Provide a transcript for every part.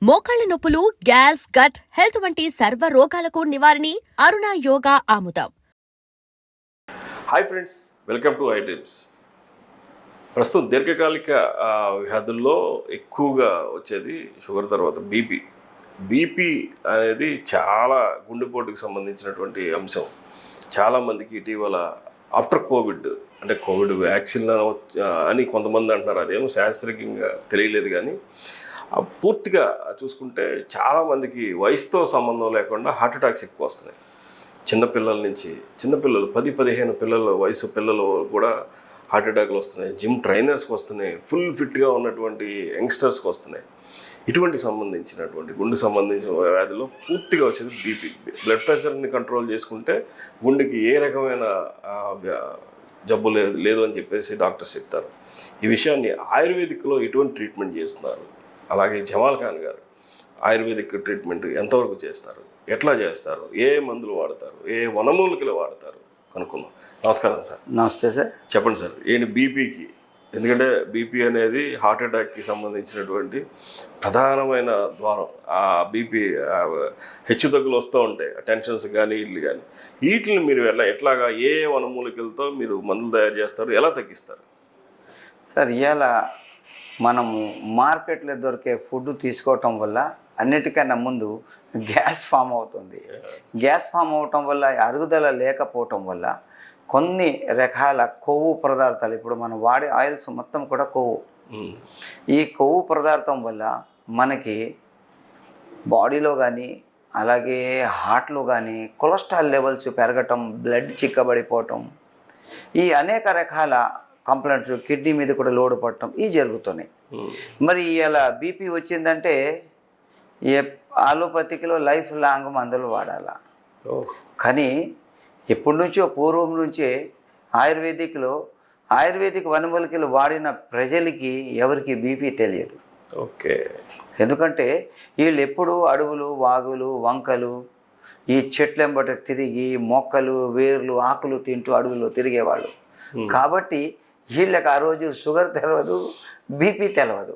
మోకాళ్ల నొప్పులు, gas, gut health వంటి సర్వ రోగాలకు నివారణి అరుణ యోగా ఆముదం. Hi friends, welcome to iDreams. ప్రస్తుతం దీర్ఘకాలిక వ్యాధుల్లో ఎక్కువగా వచ్చేది షుగర్ తర్వాత బీపీ అనేది చాలా గుండెపోటుకు సంబంధించినటువంటి అంశం. చాలామందికి ఇటీవల ఆఫ్టర్ కోవిడ్ అంటే కోవిడ్ వ్యాక్సిన్ అని కొంతమంది అంటున్నారు. అదేమో శాస్త్రీయంగా తెలియలేదు, కానీ పూర్తిగా చూసుకుంటే చాలామందికి వయసుతో సంబంధం లేకుండా హార్ట్ అటాక్స్ ఎక్కువ వస్తున్నాయి. చిన్నపిల్లలు 10-15 పిల్లల వయసు పిల్లలు కూడా హార్ట్ అటాక్లు వస్తున్నాయి. జిమ్ ట్రైనర్స్కి వస్తున్నాయి, ఫుల్ ఫిట్గా ఉన్నటువంటి యంగ్స్టర్స్కి వస్తున్నాయి. ఇటువంటి సంబంధించినటువంటి గుండె సంబంధించిన వ్యాధిలో పూర్తిగా వచ్చేది బీపీ. బ్లడ్ ప్రెషర్ని కంట్రోల్ చేసుకుంటే గుండెకి ఏ రకమైన జబ్బు లేదు అని చెప్పేసి డాక్టర్స్ చెప్తారు. ఈ విషయాన్ని ఆయుర్వేదిక్లో ఎటువంటి ట్రీట్మెంట్ చేస్తున్నారు, అలాగే జమాల్ ఖాన్ గారు ఆయుర్వేదిక్ ట్రీట్మెంట్ ఎంతవరకు చేస్తారు, ఎట్లా చేస్తారు, ఏ మందులు వాడతారు, ఏ వనమూలికలు వాడతారు కనుక్కుందాం. నమస్కారం సార్. నమస్తే సార్. చెప్పండి సార్, ఏంటి బీపీకి? ఎందుకంటే బీపీ అనేది హార్ట్ అటాక్కి సంబంధించినటువంటి ప్రధానమైన ద్వారం. ఆ బీపీ హెచ్చుతగ్గులు వస్తూ ఉంటాయి, టెన్షన్స్ కానీ వీటిని కానీ. వీటిని మీరు ఎట్లాగా ఏ వనమూలికలతో మీరు మందులు తయారు చేస్తారు, ఎలా తగ్గిస్తారు? సార్, ఇవాళ మనము మార్కెట్లో దొరికే ఫుడ్ తీసుకోవటం వల్ల అన్నిటికన్నా ముందు గ్యాస్ ఫామ్ అవుతుంది. గ్యాస్ ఫామ్ అవటం వల్ల అరుగుదల లేకపోవటం వల్ల కొన్ని రకాల కొవ్వు పదార్థాలు, ఇప్పుడు మనం వాడే ఆయిల్స్ మొత్తం కూడా కొవ్వు. ఈ కొవ్వు పదార్థం వల్ల మనకి బాడీలో కానీ అలాగే హార్ట్లో కానీ కొలెస్ట్రాల్ లెవెల్స్ పెరగటం, బ్లడ్ చిక్కబడిపోవటం, ఈ అనేక రకాల కంప్లైంట్స్, కిడ్నీ మీద కూడా లోడ్ పడటం ఇవి జరుగుతున్నాయి. మరి ఇలా బీపీ వచ్చిందంటే ఆలోపతికిలో లైఫ్ లాంగ్ మందులు వాడాలా. కానీ ఎప్పటి నుంచో పూర్వం నుంచే ఆయుర్వేదిక్ వనమూలికలు వాడిన ప్రజలకి ఎవరికి బీపీ తెలియదు. ఓకే. ఎందుకంటే వీళ్ళు ఎప్పుడు అడవులు, వాగులు, వంకలు, ఈ చెట్లెంబట తిరిగి మొక్కలు, వేర్లు, ఆకులు తింటూ అడవుల్లో తిరిగేవాళ్ళు. కాబట్టి వీళ్ళకి ఆ రోజు షుగర్ తెలియదు, బీపీ తెలియదు.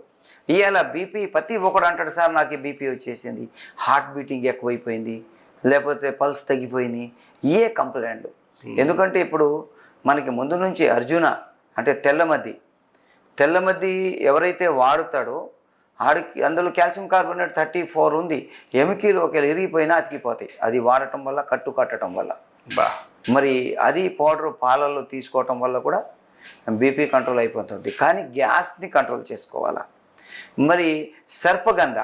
ఇవాళ బీపీ ప్రతి ఒక్కడు అంటాడు, సార్ నాకు బీపీ వచ్చేసింది, హార్ట్ బీటింగ్ ఎక్కువైపోయింది, లేకపోతే పల్స్ తగ్గిపోయింది, ఏ కంప్లైంట్లు. ఎందుకంటే ఇప్పుడు మనకి ముందు నుంచి అర్జున అంటే తెల్లమద్ది ఎవరైతే వాడుతాడో ఆడికి అందులో కాల్షియం కార్బోనేట్ 34 ఉంది. ఎముకలు ఒకవేళ ఇరిగిపోయినా అతికిపోతాయి, అది వాడటం వల్ల, కట్టడం వల్ల. మరి అది పౌడర్ పాలల్లో తీసుకోవటం వల్ల కూడా బీపీ కంట్రోల్ అయిపోతుంది. కానీ గ్యాస్ని కంట్రోల్ చేసుకోవాలా. మరి సర్పగంధ,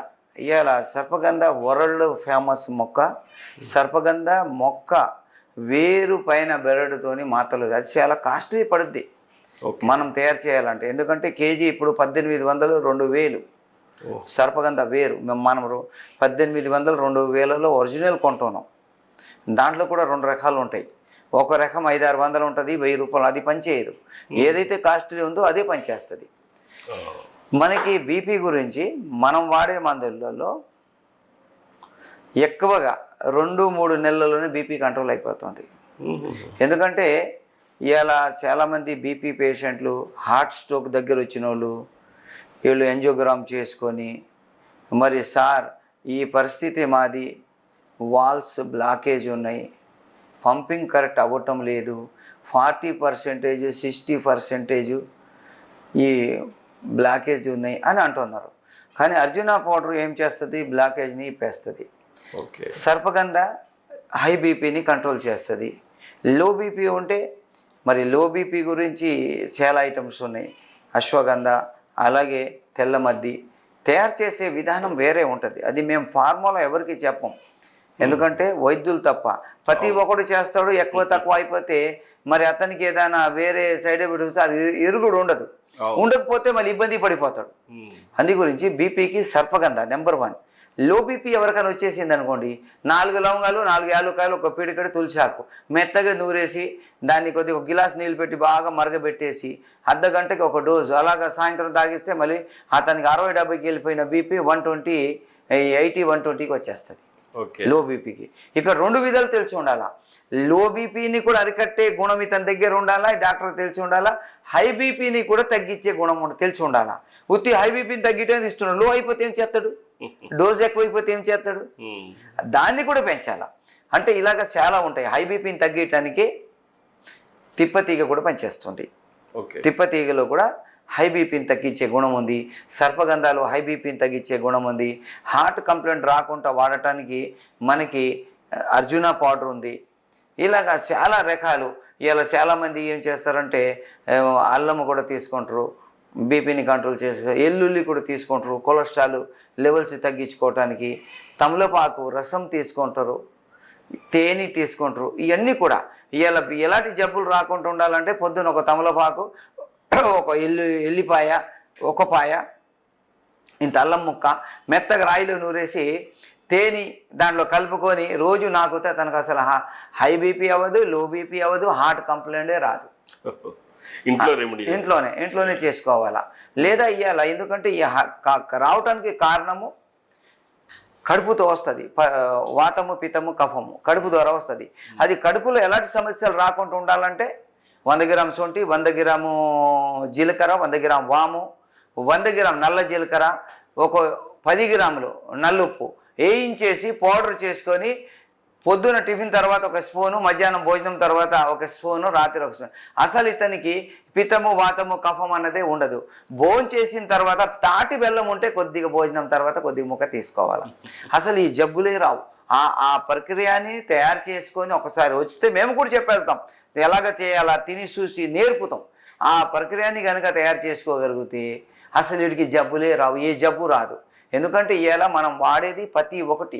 ఇవాళ సర్పగంధ వరల్డ్ ఫేమస్ మొక్క. సర్పగంధ మొక్క వేరు పైన బెరడుతోని మాతలు, అది చాలా కాస్ట్లీ పడుద్ది మనం తయారు చేయాలంటే. ఎందుకంటే కేజీ ఇప్పుడు 1800, 2000 సర్పగంధ వేరు. మనం 1800, 2000లో ఒరిజినల్ కొంటున్నాం. దాంట్లో కూడా 2 రకాలు ఉంటాయి. ఒక రకం 500-600 ఉంటుంది, 1000 రూపాయలు, అది పనిచేయదు. ఏదైతే కాస్ట్లీ ఉందో అదే పనిచేస్తుంది. మనకి బీపీ గురించి మనం వాడే మందులలో ఎక్కువగా 2-3 నెలల్లోనే బీపీ కంట్రోల్ అయిపోతుంది. ఎందుకంటే ఇవాళ చాలామంది బీపీ పేషెంట్లు హార్ట్ స్ట్రోక్ దగ్గర వచ్చిన వాళ్ళు వీళ్ళు యాంజియోగ్రామ్ చేసుకొని, మరి సార్ ఈ పరిస్థితి మాది, వాల్స్ బ్లాకేజ్ ఉన్నాయి, పంపింగ్ కరెక్ట్ అవ్వటం లేదు, 40%, 60% ఈ బ్లాకేజ్ ఉన్నాయి అని అంటున్నారు. కానీ అర్జున పౌడర్ ఏం చేస్తుంది, బ్లాకేజ్ని ఇప్పేస్తుంది. ఓకే. సర్పగంధ హై బీపీని కంట్రోల్ చేస్తుంది. లో బీపీ ఉంటే మరి లో బీపీ గురించి చాలా ఐటమ్స్ ఉన్నాయి. అశ్వగంధ అలాగే తెల్లమద్ది తయారు చేసే విధానం వేరే ఉంటుంది. అది మేము ఫార్ములా ఎవరికి చెప్పం, ఎందుకంటే వైద్యులు తప్ప. ప్రతి ఒక్కడు చేస్తాడు, ఎక్కువ తక్కువ అయిపోతే మరి అతనికి ఏదైనా వేరే సైడ్ ఎఫెక్ట్స్ ఎరుగుడు ఉండకపోతే మళ్ళీ ఇబ్బంది పడిపోతాడు. అందు గురించి బీపీకి సర్పగంధ నెంబర్ 1. లో బీపీ ఎవరికైనా వచ్చేసింది అనుకోండి, 4 లవంగాలు, 4 యాలక్కాయలు, ఒక పిడికడి తులసాకు మెత్తగా నూరేసి దాన్ని కొద్దిగా ఒక గిలాస్ నీళ్ళు పెట్టి బాగా మరగబెట్టేసి అర్ధగంటకి ఒక డోసు అలాగా సాయంత్రం తాగిస్తే మళ్ళీ అతనికి 60-70కి వెళ్ళిపోయిన బీపీ 120, 80, 120కి వచ్చేస్తుంది లో బీపీకి. ఇక్కడ 2 విధాలు తెలిసి ఉండాలా. లో బీపీని కూడా అరికట్టే గుణం ఇతని దగ్గర ఉండాలా, డాక్టర్ తెలిసి ఉండాలా. హై బీపీని కూడా తగ్గించే గుణం తెలిసి ఉండాలా. ఉత్తి హై బీపీని తగ్గితే ఇస్తున్నాడు, లో అయిపోతే ఏం చేస్తాడు? డోస్ ఎక్కువైపోతే ఏం చేస్తాడు? దాన్ని కూడా పెంచాల. అంటే ఇలాగ చాలా ఉంటాయి. హై బీపీని తగ్గించడానికి తిప్పతీగ కూడా పనిచేస్తుంది. తిప్పతీగలో కూడా హై బీపీని తగ్గించే గుణం ఉంది. సర్పగంధాలు హై బీపీని తగ్గించే గుణం ఉంది. హార్ట్ కంప్లైంట్ రాకుండా వాడటానికి మనకి అర్జున పౌడర్ ఉంది. ఇలాగా చాలా రకాలు. ఇలా చాలామంది ఏం చేస్తారంటే అల్లము కూడా తీసుకుంటారు, బీపీని కంట్రోల్ చేస్తారు. ఎల్లుల్లి కూడా తీసుకుంటారు, కొలెస్ట్రాల్ లెవెల్స్ తగ్గించుకోవటానికి. తమలపాకు రసం తీసుకుంటారు, తేనె తీసుకుంటారు. ఇవన్నీ కూడా ఎలాంటి జబ్బులు రాకుండా ఉండాలంటే పొద్దున ఒక తమలపాకు, ఒక ఎల్లిపాయ, ఒక పాయ, ఇంత అల్లం ముక్క మెత్తగా రాయిలో నూరేసి తేనె దాంట్లో కలుపుకొని రోజు నాకుతే తనకు అసలు హై బీపీ అవ్వదు, లో బీపీ అవ్వదు, హార్ట్ కంప్లైంటే రాదు. ఇంట్లోనే చేసుకోవాలా. లేదా ఇవ్వాలా. ఎందుకంటే ఈ రావటానికి కారణము కడుపుతో వస్తుంది. వాతము, పిత్తము, కఫము కడుపు ద్వారా వస్తుంది. అది కడుపులో ఎలాంటి సమస్యలు రాకుండా ఉండాలంటే 100 గ్రాము శొంఠి, 100 గ్రాము జీలకర్ర, 100 గ్రాము వాము, 100 గ్రాము నల్ల జీలకర్ర, ఒక 10 గ్రాములు నల్లుప్పు వేయించేసి పౌడర్ చేసుకొని పొద్దున టిఫిన్ తర్వాత ఒక స్పూను, మధ్యాహ్నం భోజనం తర్వాత ఒక స్పూను, రాత్రి ఒక స్పూను. అసలు ఇతనికి పిత్తము, వాతము, కఫం అన్నదే ఉండదు. భోజనం చేసిన తర్వాత తాటి బెల్లం ఉంటే కొద్దిగా భోజనం తర్వాత కొద్దిగా ముక్క తీసుకోవాలి. అసలు ఈ జబ్బులే రావు. ఆ ప్రక్రియని తయారు చేసుకొని ఒకసారి వచ్చితే మేము కూడా చెప్పేస్తాం ఎలాగ చేయాలా, తిని చూసి నేర్పుతాం. ఆ ప్రక్రియని కనుక తయారు చేసుకోగలిగితే అసలు వీడికి జబ్బులే రావు, ఏ జబ్బు రాదు. ఎందుకంటే ఇలా మనం వాడేది ప్రతి ఒక్కటి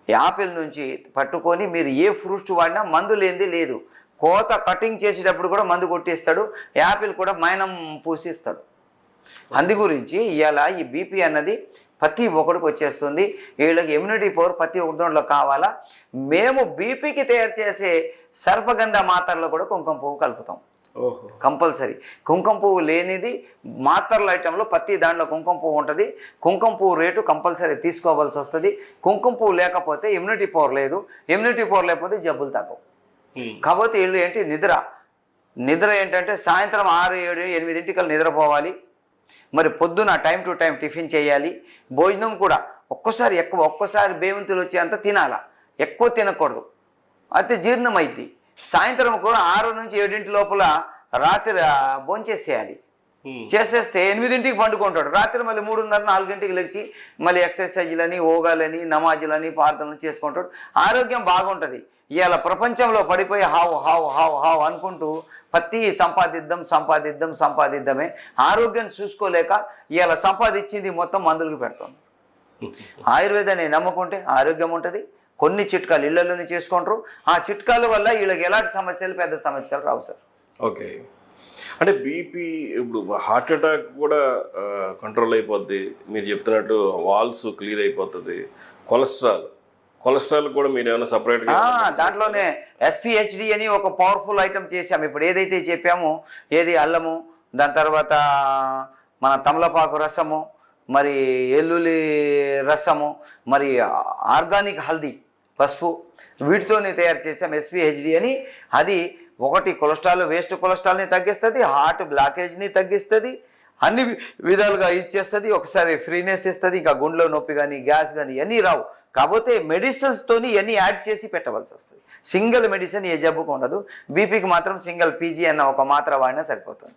యాపిల్ నుంచి పట్టుకొని మీరు ఏ ఫ్రూట్స్ వాడినా మందు లేనిది లేదు. కోత కటింగ్ చేసేటప్పుడు కూడా మందు కొట్టిస్తాడు, యాపిల్ కూడా మైనం పూసిస్తాడు. అందు గురించి ఇలా ఈ బీపీ అన్నది ప్రతి ఒక్కడికి వచ్చేస్తుంది. వీళ్ళకి ఇమ్యూనిటీ పవర్ ప్రతి ఒక్కటిలో కావాలా. మేము బీపీకి తయారు చేసే సర్పగంధ మాత్రలో కూడా కుంకుమ పువ్వు కలుపుతాం కంపల్సరీ. కుంకుమ పువ్వు లేనిది మాత్రల ఐటెంలో ప్రతి దాంట్లో కుంకుమ పువ్వు ఉంటుంది. కుంకుమ పువ్వు రేటు కంపల్సరీ తీసుకోవాల్సి వస్తుంది. కుంకుమ పువ్వు లేకపోతే ఇమ్యూనిటీ పవర్ లేదు, ఇమ్యూనిటీ పవర్ లేకపోతే జబ్బులు తగ్గవు. కాబట్టి వీళ్ళు ఏంటి నిద్ర ఏంటంటే సాయంత్రం 6, 7, 8 నిద్రపోవాలి. మరి పొద్దున టైం టు టైం టిఫిన్ చేయాలి. భోజనం కూడా ఒక్కసారి బేవంతులు వచ్చేంత తినాలా, ఎక్కువ తినకూడదు, అయితే జీర్ణమైద్ది. సాయంత్రం కూడా 6 నుంచి 7 లోపల రాత్రి భోంచేసేయాలి. చేసేస్తే 8 పండుకుంటాడు. రాత్రి మళ్ళీ 3:30, 4 లేచి మళ్ళీ ఎక్సర్సైజులని, ఓగాలని, నమాజులని, ప్రార్థనలు చేసుకుంటాడు. ఆరోగ్యం బాగుంటుంది. ఇవాళ ప్రపంచంలో పడిపోయి హావ్ హావ్ హావ్ హావ్ అనుకుంటూ ప్రతి సంపాదిద్దామే ఆరోగ్యం చూసుకోలేక ఇవాళ సంపాదించింది మొత్తం మందులకు పెడుతుంది. ఆయుర్వేదాన్ని నమ్ముకుంటే ఆరోగ్యం ఉంటుంది. కొన్ని చిట్కాలు ఇళ్లలోనే చేసుకుంటారు. ఆ చిట్కాల వల్ల వీళ్ళకి ఎలాంటి సమస్యలు, పెద్ద సమస్యలు రావు సార్. ఓకే. అంటే బీపీ ఇప్పుడు హార్ట్ అటాక్ కూడా కంట్రోల్ అయిపోద్ది మీరు చెప్తున్నట్టు, వాల్స్ క్లియర్ అయిపోతుంది. కొలెస్ట్రాల్ కూడా మీరు ఏమైనా సపరేట్గా దాంట్లోనే ఎస్పీహెచ్డి అని ఒక పవర్ఫుల్ ఐటమ్ చేసాము. ఇప్పుడు ఏదైతే చెప్పామో, ఏది అల్లము, దాని తర్వాత మన తమలపాకు రసము, మరి ఎల్లుల్లి రసము, మరి ఆర్గానిక్ హల్దీ, పసుపు, వీటితోనే తయారు చేసాం ఎస్పీహెచ్డి అని. అది ఒకటి వేస్ట్ కొలెస్ట్రాల్ని తగ్గిస్తుంది, హార్ట్ బ్లాకేజ్ని తగ్గిస్తుంది, అన్ని విధాలుగా ఇచ్చేస్తుంది. ఒకసారి ఫ్రీనెస్ ఇస్తుంది. ఇంకా గుండెలో నొప్పి కానీ, గ్యాస్ కానీ ఇవన్నీ రావు. కాకపోతే మెడిసిన్స్తోని ఇవన్నీ యాడ్ చేసి పెట్టవలసి వస్తుంది. సింగిల్ మెడిసిన్ ఏ జబ్బుకు ఉండదు. బీపీకి మాత్రం సింగిల్ పీజీ అన్న ఒక మాత్ర వాడినా సరిపోతుంది.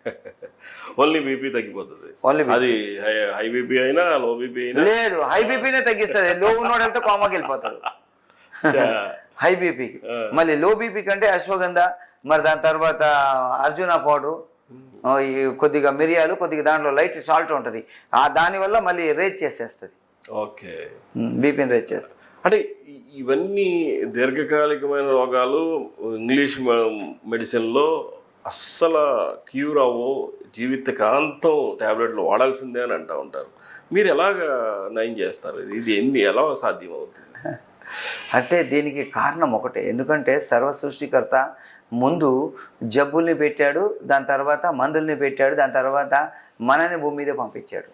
ఓన్లీ బీపీ తగ్గిపోతుంది. అది హై బీపీ అయినా లో బీపీ అయినా లేదు, హై బీపీనే తగ్గిస్తుంది. లో ఉన్నోడంతా కోమాకి వెళ్ళిపోతాడు హై బీపీకి. మళ్ళీ లో బీపీ కంటే అశ్వగంధ, మరి దాని తర్వాత అర్జున పౌడరు, కొద్దిగా మిరియాలు, కొద్దిగా దాంట్లో లైట్ సాల్ట్ ఉంటుంది. దానివల్ల మళ్ళీ రేజ్ చేసేస్తుంది. ఓకే, బీపీని రేజ్ చేస్తుంది. అంటే ఇవన్నీ దీర్ఘకాలికమైన రోగాలు ఇంగ్లీష్ మెడిసిన్లో అస్సలు క్యూర్ అవ్వవు, జీవితకాంతం ట్యాబ్లెట్లు వాడాల్సిందే అని అంటూ ఉంటారు. మీరు ఎలాగ నయం చేస్తారు? ఇది ఎలా సాధ్యం అవుతుంది? అంటే దీనికి కారణం ఒకటే. ఎందుకంటే సర్వ సృష్టికర్త ముందు జబ్బుల్ని పెట్టాడు, దాని తర్వాత మందుల్ని పెట్టాడు, దాని తర్వాత మనని భూమి మీద పంపించాడు.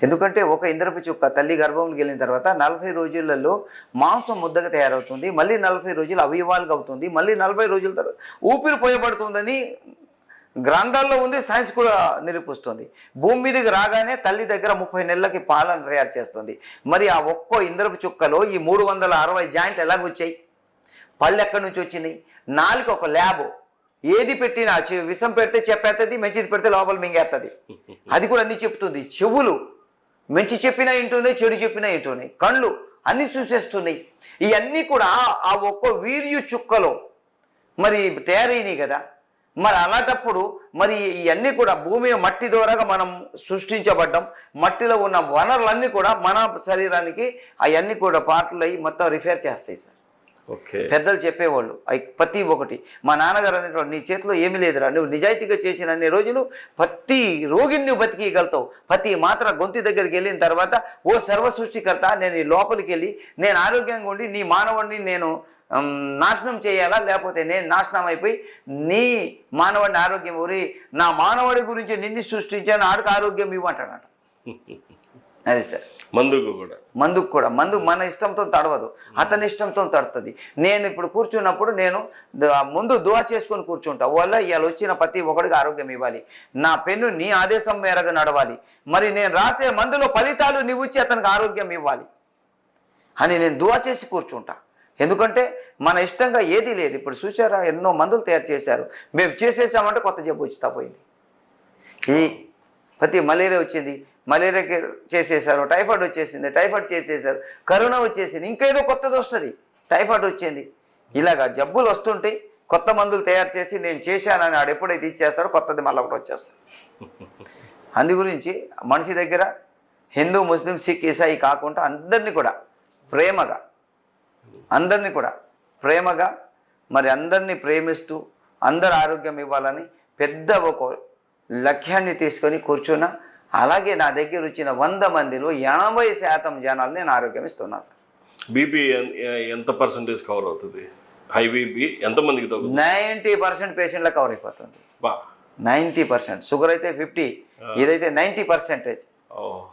ఎందుకంటే ఒక ఇంద్రపు చుక్క తల్లి గర్భంలోకి వెళ్ళిన తర్వాత 40 రోజులలో మాంసం ముద్దగా తయారవుతుంది. మళ్ళీ 40 రోజులు అవయవాలుగా అవుతుంది. మళ్ళీ 40 రోజుల తర్వాత ఊపిరి పోయబడుతుందని గ్రంథాల్లో ఉంది, సైన్స్ కూడా నిరూపిస్తుంది. భూమి మీదకి రాగానే తల్లి దగ్గర 30 నెలలకి పాలను తయారు చేస్తుంది. మరి ఆ ఒక్కో ఇంద్రపు చుక్కలో ఈ 360 జాయింట్లు ఎలాగొచ్చాయి? పళ్ళు ఎక్కడి నుంచి వచ్చినాయి? నాలుగు ఒక ల్యాబ్, ఏది పెట్టినా విషం పెడితే చెప్పేస్తుంది, మంచిది పెడితే లోపల మింగేస్తుంది. అది కూడా అన్ని చెప్తుంది. చెవులు మంచి చెప్పినా వింటున్నాయి, చెడు చెప్పినా వింటున్నాయి. కళ్ళు అన్ని చూసేస్తున్నాయి. ఇవన్నీ కూడా ఆ ఒక్కో వీర్యు చుక్కలో మరి తయారైనవి కదా. మరి అలాంటప్పుడు మరి ఇవన్నీ కూడా భూమి మట్టి ద్వారాగా మనం సృష్టించబడ్డం. మట్టిలో ఉన్న వనరులన్నీ కూడా మన శరీరానికి అవన్నీ కూడా పార్ట్లు అయ్యి మొత్తం రిఫేర్ చేస్తాయి సార్. ఓకే, పెద్దలు చెప్పేవాళ్ళు ప్రతి ఒక్కటి. మా నాన్నగారు అనేటువంటి నీ చేతిలో ఏమీ లేదురా, నువ్వు నిజాయితీగా చేసిన అన్ని రోజులు ప్రతి రోగిని నువ్వు బతికిగలుగుతావు. ప్రతి మాత్ర గొంతు దగ్గరికి వెళ్ళిన తర్వాత ఓ సర్వ సృష్టికర్త, నేను ఈ లోపలికి వెళ్ళి నేను ఆరోగ్యంగా ఉండి నీ మానవుడిని నేను నాశనం చేయాలా, లేకపోతే నేను నాశనం అయిపోయి నీ మానవుడిని ఆరోగ్యం ఊరి నా మానవుడి గురించి నిన్ను సృష్టించాను, ఆడికి ఆరోగ్యం ఇవ్వంటాడట. అది సార్. మందుకు కూడా మందు మన ఇష్టంతో తడవదు, అతని ఇష్టంతో తడుతుంది. నేను ఇప్పుడు కూర్చున్నప్పుడు నేను ముందు దువా చేసుకొని కూర్చుంటా. వల్ల ఇవాళ వచ్చిన ప్రతి ఒక్కడికి ఆరోగ్యం ఇవ్వాలి, నా పెన్ను నీ ఆదేశం మేరకు నడవాలి, మరి నేను రాసే మందులో ఫలితాలు నీవు ఇచ్చి అతనికి ఆరోగ్యం ఇవ్వాలి అని నేను దువా చేసి కూర్చుంటా. ఎందుకంటే మన ఇష్టంగా ఏది లేదు. ఇప్పుడు చూసారా, ఎన్నో మందులు తయారు చేశారు, మేము చేసేసామంటే కొత్త జబ్బు వచ్చి తప్పోయింది. ఈ ప్రతి మలేరియా వచ్చింది, మలేరియాకి చేసేసారు. టైఫాయిడ్ వచ్చేసింది, టైఫాయిడ్ చేసేసారు. కరోనా వచ్చేసింది, ఇంకేదో కొత్తది వస్తుంది. టైఫాయిడ్ వచ్చింది. ఇలాగా జబ్బులు వస్తుంటాయి. కొత్త మందులు తయారు చేసి నేను చేశానని ఆడు ఎప్పుడైతే ఇచ్చేస్తాడో కొత్తది మళ్ళీ ఒకటి వచ్చేస్తాడు. అందు గురించి మనిషి దగ్గర హిందూ, ముస్లిం, సిక్, ఇసాయి కాకుండా అందరినీ కూడా ప్రేమగా మరి అందరినీ ప్రేమిస్తూ అందరు ఆరోగ్యం ఇవ్వాలని పెద్ద ఒక లక్ష్యాన్ని తీసుకొని కూర్చున్నా. అలాగే నా దగ్గర వచ్చిన 100 మందిలో 80% జనాలు నేను ఆరోగ్యం ఇస్తున్నా సార్. బీపీ ఎంత పర్సెంటేజ్ కవర్ అవుతుంది? హై బీపీ ఎంతమందికి? 90% పేషెంట్లకు కవర్ అయిపోతుంది. 90%. షుగర్ అయితే 50, ఇదైతే 90%.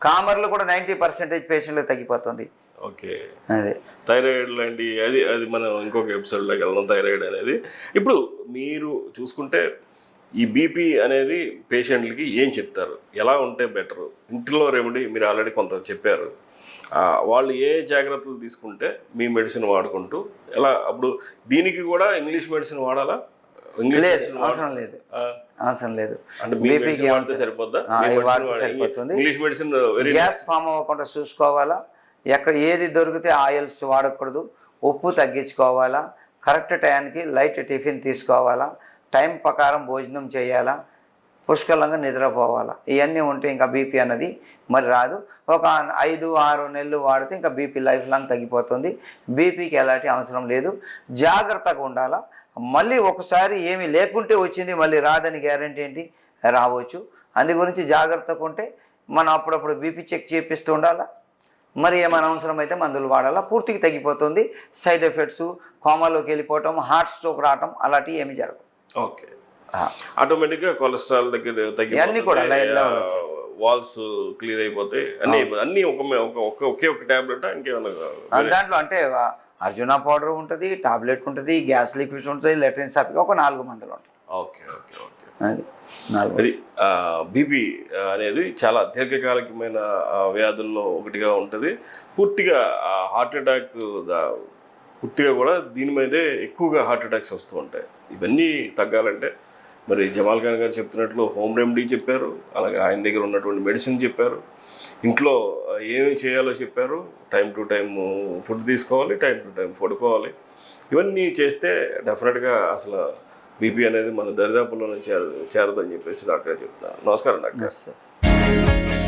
కామర్లు కూడా 90% పేషెంట్లకు తగ్గిపోతుంది. ఓకే, అదే థైరాయిడ్ లాంటి అది మనం ఇంకొక ఎపిసోడ్లోకి వెళ్దాం. థైరాయిడ్ అనేది ఇప్పుడు మీరు చూసుకుంటే ఈ బీపీ అనేది పేషెంట్లకి ఏం చెప్తారు, ఎలా ఉంటే బెటరు? ఇంట్లో రెమెడీ మీరు ఆల్రెడీ కొంత చెప్పారు. వాళ్ళు ఏ జాగ్రత్తలు తీసుకుంటే మీ మెడిసిన్ వాడుకుంటూ ఎలా? అప్పుడు దీనికి కూడా ఇంగ్లీష్ మెడిసిన్ వాడాలా? అవసరం లేదు. అంటే బీపీకి వాడితే సరిపోద్దా? ఇంగ్లీష్ మెడిసిన్ గ్యాస్ ఫామ్ అవ్వకుండా చూసుకోవాలా. ఎక్కడ ఏది దొరికితే ఆయిల్స్ వాడకూడదు. ఉప్పు తగ్గించుకోవాలా. కరెక్ట్ టైంకి లైట్ టిఫిన్ తీసుకోవాలా. టైం ప్రకారం భోజనం చేయాలా. పుష్కలంగా నిద్రపోవాలా. ఇవన్నీ ఉంటే ఇంకా బీపీ అన్నది మరి రాదు. ఒక 5-6 నెలలు వాడితే ఇంకా బీపీ లైఫ్ లాంగ్ తగ్గిపోతుంది. బీపీకి ఎలాంటి అవసరం లేదు. జాగ్రత్తగా ఉండాలా. మళ్ళీ ఒకసారి ఏమీ లేకుంటే వచ్చింది, మళ్ళీ రాదని గ్యారంటీ ఏంటి? రావచ్చు. అందు గురించి జాగ్రత్తగా ఉంటే మనం అప్పుడప్పుడు బీపీ చెక్ చేపిస్తూ ఉండాలా. మరి ఏమైనా అవసరం అయితే మందులు వాడాలా. పూర్తిగా తగ్గిపోతుంది. సైడ్ ఎఫెక్ట్స్, కోమాలోకి వెళ్ళిపోవటం, హార్ట్ స్ట్రోక్ రావటం అలాంటివి ఏమీ జరగవు. ఓకే, ఆటోమేటిక్గా కొలెస్ట్రాల్ దగ్గర అన్నీ కూడా వాల్స్ క్లియర్ అయిపోతాయి. అన్ని ఒకే ఒక టాబ్లెట్ ఇంకేమన్నా దాంట్లో అంటే అర్జునా పౌడర్ ఉంటుంది, టాబ్లెట్ ఉంటుంది, గ్యాస్ లిక్విడ్స్ ఉంటుంది, లెట్రిన్ సాఫ్గా ఒక 4 మందులు ఉంటాయి. ఓకే, అది బీపీ అనేది చాలా దీర్ఘకాలికమైన వ్యాధుల్లో ఒకటిగా ఉంటుంది. పూర్తిగా హార్ట్ అటాక్ పూర్తిగా కూడా దీని మీదే ఎక్కువగా హార్ట్ అటాక్స్ వస్తూ ఉంటాయి. ఇవన్నీ తగ్గాలంటే మరి జమాల్ ఖాన్ గారు చెప్తున్నట్లు హోమ్ రెమెడీ చెప్పారు, అలాగే ఆయన దగ్గర ఉన్నటువంటి మెడిసిన్ చెప్పారు, ఇంట్లో ఏమి చేయాలో చెప్పారు. టైం టు టైం ఫుడ్ తీసుకోవాలి, టైం టు టైం పడుకోవాలి. ఇవన్నీ చేస్తే డెఫినెట్గా అసలు బీపీ అనేది మన దరిదాపుల్లోనే చేరదని చెప్పేసి డాక్టర్ చెప్తున్నారు. నమస్కారం డాక్టర్.